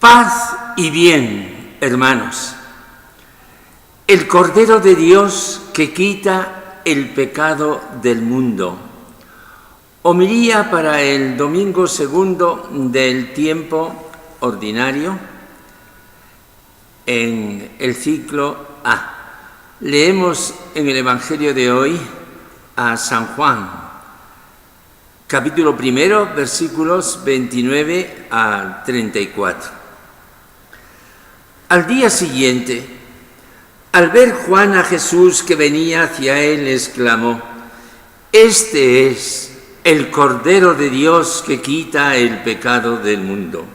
Paz y bien, hermanos. El Cordero de Dios que quita el pecado del mundo. Homilía para el domingo segundo del tiempo ordinario en el ciclo A. Leemos en el Evangelio de hoy a San Juan, capítulo primero, versículos 29 al 34. Al día siguiente, al ver Juan a Jesús que venía hacia él, exclamó: «Este es el Cordero de Dios que quita el pecado del mundo.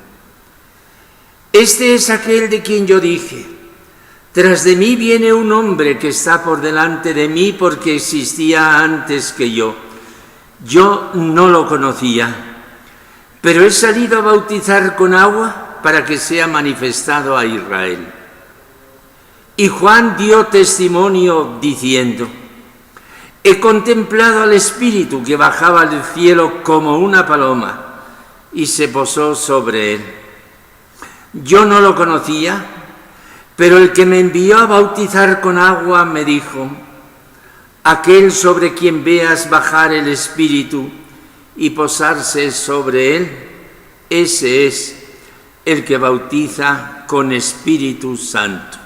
Este es aquel de quien yo dije: tras de mí viene un hombre que está por delante de mí porque existía antes que yo. Yo no lo conocía, pero he salido a bautizar con agua para que sea manifestado a Israel». Y Juan dio testimonio diciendo: «He contemplado al Espíritu que bajaba del cielo como una paloma y se posó sobre él. Yo no lo conocía, pero el que me envió a bautizar con agua me dijo: aquel sobre quien veas bajar el Espíritu y posarse sobre él, ese es el que bautiza con Espíritu Santo.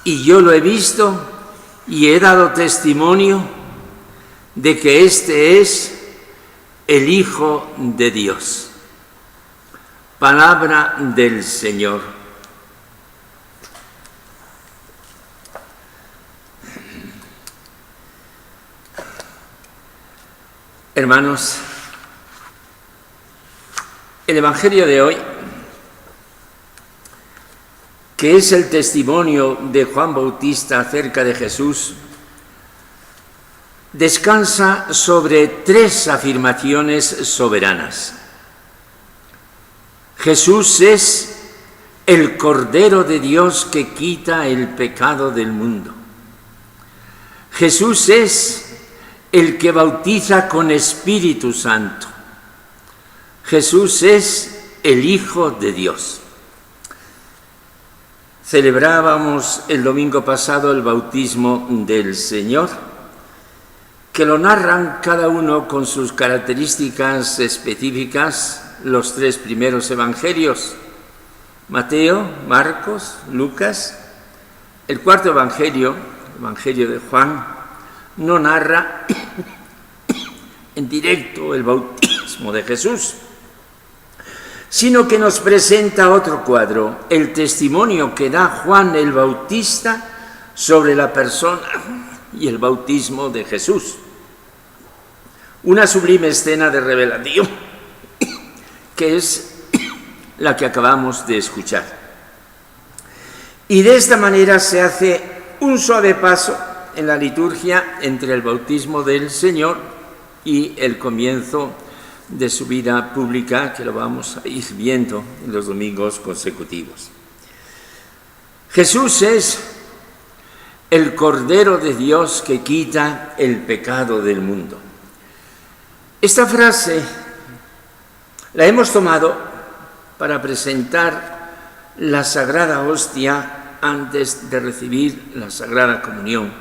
Y yo lo he visto y he dado testimonio de que este es el Hijo de Dios». Palabra del Señor. Hermanos, el Evangelio de hoy, que es el testimonio de Juan Bautista acerca de Jesús, descansa sobre tres afirmaciones soberanas. Jesús es el Cordero de Dios que quita el pecado del mundo. Jesús es el que bautiza con Espíritu Santo. Jesús es el Hijo de Dios. Celebrábamos el domingo pasado el bautismo del Señor, que lo narran cada uno con sus características específicas los tres primeros evangelios: Mateo, Marcos, Lucas. El cuarto evangelio, el Evangelio de Juan, no narra en directo el bautismo de Jesús, sino que nos presenta otro cuadro, el testimonio que da Juan el Bautista sobre la persona y el bautismo de Jesús. Una sublime escena de revelación, que es la que acabamos de escuchar. Y de esta manera se hace un suave paso en la liturgia entre el bautismo del Señor y el comienzo de su vida pública, que lo vamos a ir viendo en los domingos consecutivos. Jesús es el Cordero de Dios que quita el pecado del mundo. Esta frase la hemos tomado para presentar la Sagrada Hostia antes de recibir la Sagrada Comunión.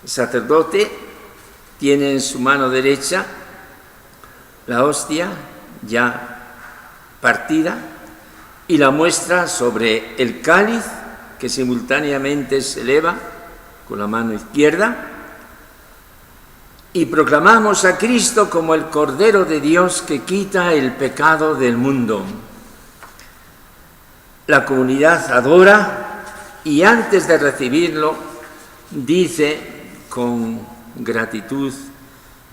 El sacerdote tiene en su mano derecha la hostia ya partida y la muestra sobre el cáliz, que simultáneamente se eleva con la mano izquierda, y proclamamos a Cristo como el Cordero de Dios que quita el pecado del mundo. La comunidad adora y antes de recibirlo dice con gratitud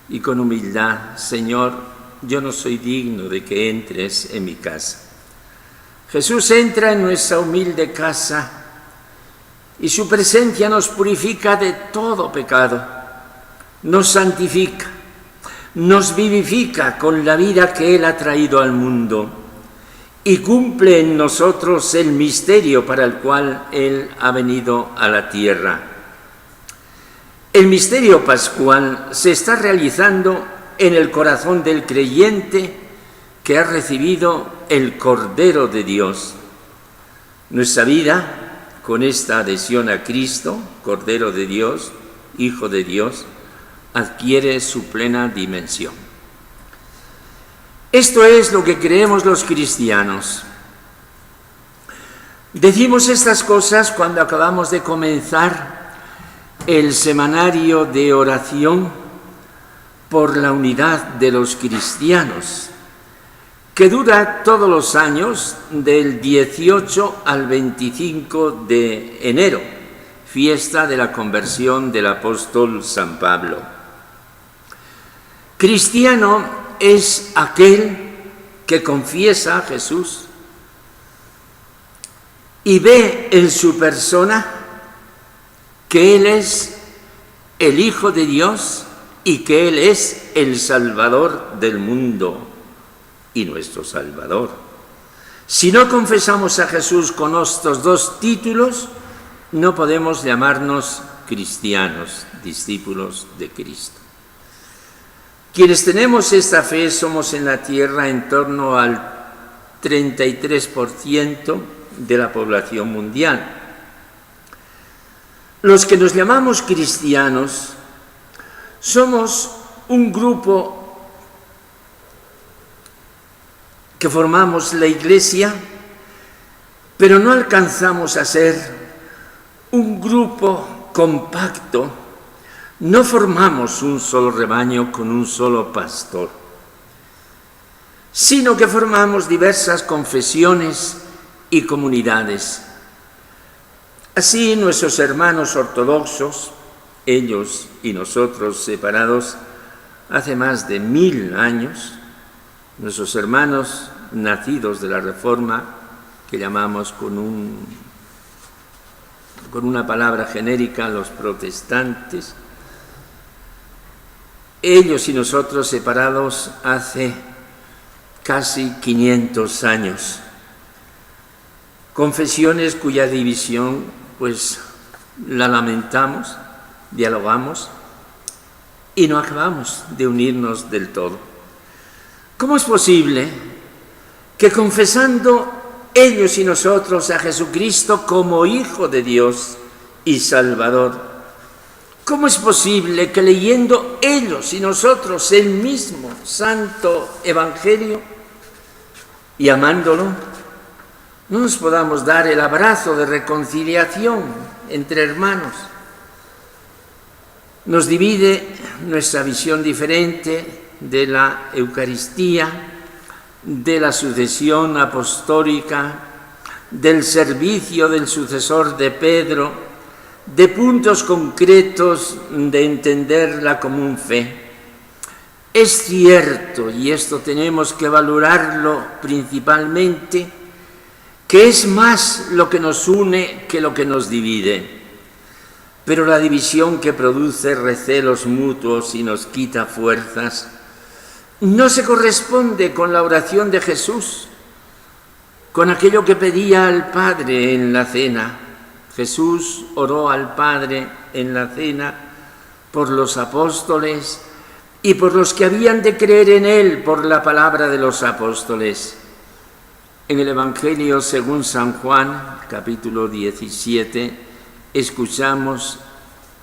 y con humildad: Señor, yo no soy digno de que entres en mi casa. Jesús entra en nuestra humilde casa y su presencia nos purifica de todo pecado, nos santifica, nos vivifica con la vida que Él ha traído al mundo y cumple en nosotros el misterio para el cual Él ha venido a la tierra. El misterio pascual se está realizando en el corazón del creyente que ha recibido el Cordero de Dios. Nuestra vida, con esta adhesión a Cristo, Cordero de Dios, Hijo de Dios, adquiere su plena dimensión. Esto es lo que creemos los cristianos. Decimos estas cosas cuando acabamos de comenzar el semanario de oración por la unidad de los cristianos, que dura todos los años del 18 al 25 de enero, fiesta de la conversión del apóstol San Pablo. Cristiano es aquel que confiesa a Jesús y ve en su persona que Él es el Hijo de Dios y que Él es el Salvador del mundo y nuestro Salvador. Si no confesamos a Jesús con estos dos títulos, no podemos llamarnos cristianos, discípulos de Cristo. Quienes tenemos esta fe somos en la tierra en torno al 33% de la población mundial. Los que nos llamamos cristianos somos un grupo que formamos la Iglesia, pero no alcanzamos a ser un grupo compacto, no formamos un solo rebaño con un solo pastor, sino que formamos diversas confesiones y comunidades. Así nuestros hermanos ortodoxos, ellos y nosotros separados hace más de 1000 años, nuestros hermanos nacidos de la Reforma, que llamamos con una palabra genérica los protestantes, ellos y nosotros separados hace casi 500 años. Confesiones cuya división, pues, la lamentamos, dialogamos y no acabamos de unirnos del todo. ¿Cómo es posible que confesando ellos y nosotros a Jesucristo como Hijo de Dios y Salvador, cómo es posible que leyendo ellos y nosotros el mismo Santo Evangelio y amándolo, no nos podamos dar el abrazo de reconciliación entre hermanos? Nos divide nuestra visión diferente de la Eucaristía, de la sucesión apostólica, del servicio del sucesor de Pedro, de puntos concretos de entender la común fe. Es cierto, y esto tenemos que valorarlo principalmente, que es más lo que nos une que lo que nos divide. Pero la división que produce recelos mutuos y nos quita fuerzas no se corresponde con la oración de Jesús, con aquello que pedía al Padre en la cena. Jesús oró al Padre en la cena por los apóstoles y por los que habían de creer en Él por la palabra de los apóstoles. En el Evangelio según San Juan, capítulo 17, escuchamos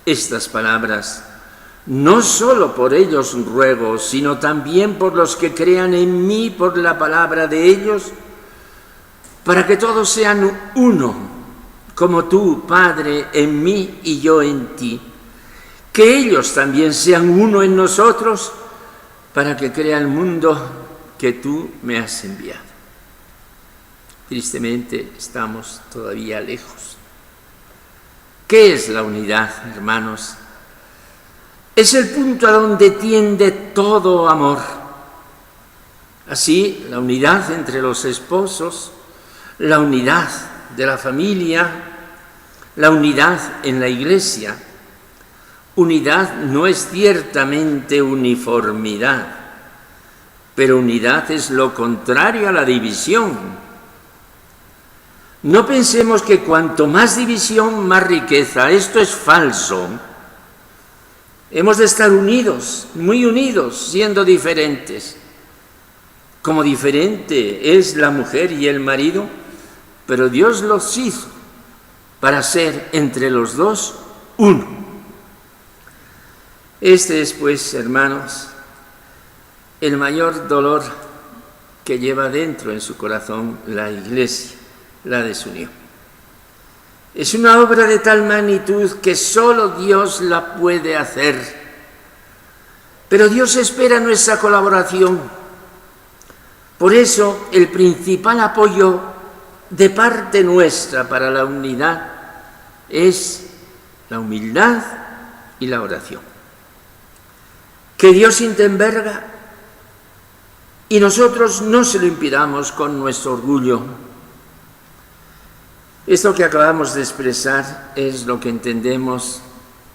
estas palabras: no solo por ellos ruego, sino también por los que crean en mí por la palabra de ellos, para que todos sean uno, como tú, Padre, en mí y yo en ti, que ellos también sean uno en nosotros, para que crea el mundo que tú me has enviado. Tristemente estamos todavía lejos. ¿Qué es la unidad, hermanos? Es el punto a donde tiende todo amor. Así, la unidad entre los esposos, la unidad de la familia, la unidad en la Iglesia. Unidad no es ciertamente uniformidad, pero unidad es lo contrario a la división. No pensemos que cuanto más división, más riqueza. Esto es falso. Hemos de estar unidos, muy unidos, siendo diferentes. como diferente es la mujer y el marido, pero Dios los hizo para ser entre los dos uno. Este es, pues, hermanos, el mayor dolor que lleva dentro en su corazón la Iglesia, la desunión. Es una obra de tal magnitud que solo Dios la puede hacer. Pero Dios espera nuestra colaboración. Por eso, el principal apoyo de parte nuestra para la unidad es la humildad y la oración. Que Dios intervenga y nosotros no se lo impidamos con nuestro orgullo. Esto que acabamos de expresar es lo que entendemos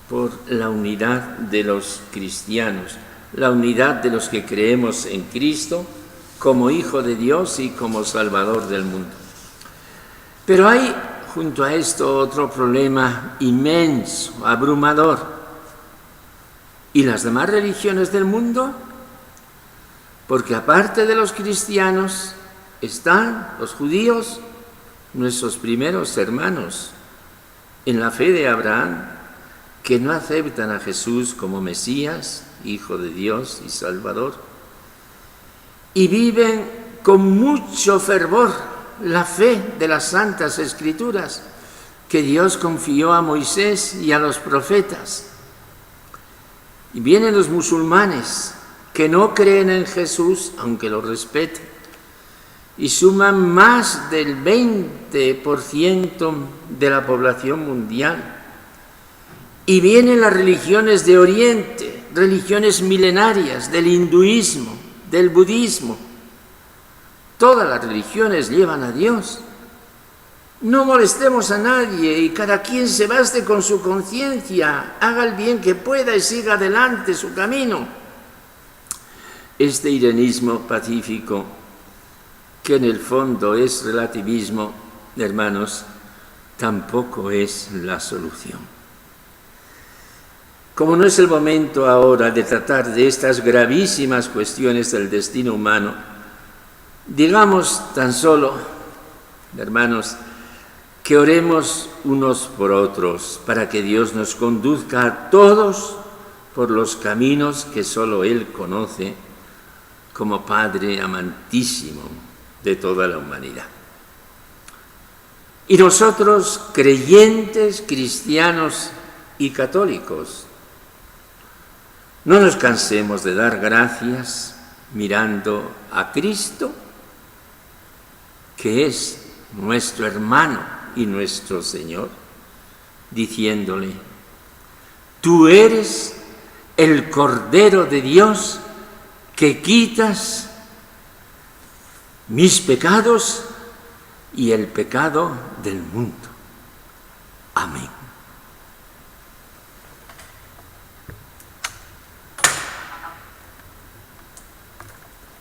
por la unidad de los cristianos, la unidad de los que creemos en Cristo como Hijo de Dios y como Salvador del mundo. Pero hay junto a esto otro problema inmenso, abrumador. ¿Y las demás religiones del mundo? Porque aparte de los cristianos están los judíos, nuestros primeros hermanos en la fe de Abraham, que no aceptan a Jesús como Mesías, Hijo de Dios y Salvador, y viven con mucho fervor la fe de las Santas Escrituras que Dios confió a Moisés y a los profetas. Y vienen los musulmanes que no creen en Jesús, aunque lo respeten, y suman más del 20% de la población mundial. Y vienen las religiones de Oriente, religiones milenarias, del hinduismo, del budismo. Todas las religiones llevan a Dios. No molestemos a nadie y cada quien se baste con su conciencia, haga el bien que pueda y siga adelante su camino. Este irenismo pacífico, que en el fondo es relativismo, hermanos, tampoco es la solución. Como no es el momento ahora de tratar de estas gravísimas cuestiones del destino humano, digamos tan solo, hermanos, que oremos unos por otros para que Dios nos conduzca a todos por los caminos que solo Él conoce como Padre amantísimo de toda la humanidad. Y nosotros, creyentes, cristianos y católicos, no nos cansemos de dar gracias mirando a Cristo, que es nuestro hermano y nuestro Señor, diciéndole: tú eres el Cordero de Dios que quitas mis pecados y el pecado del mundo.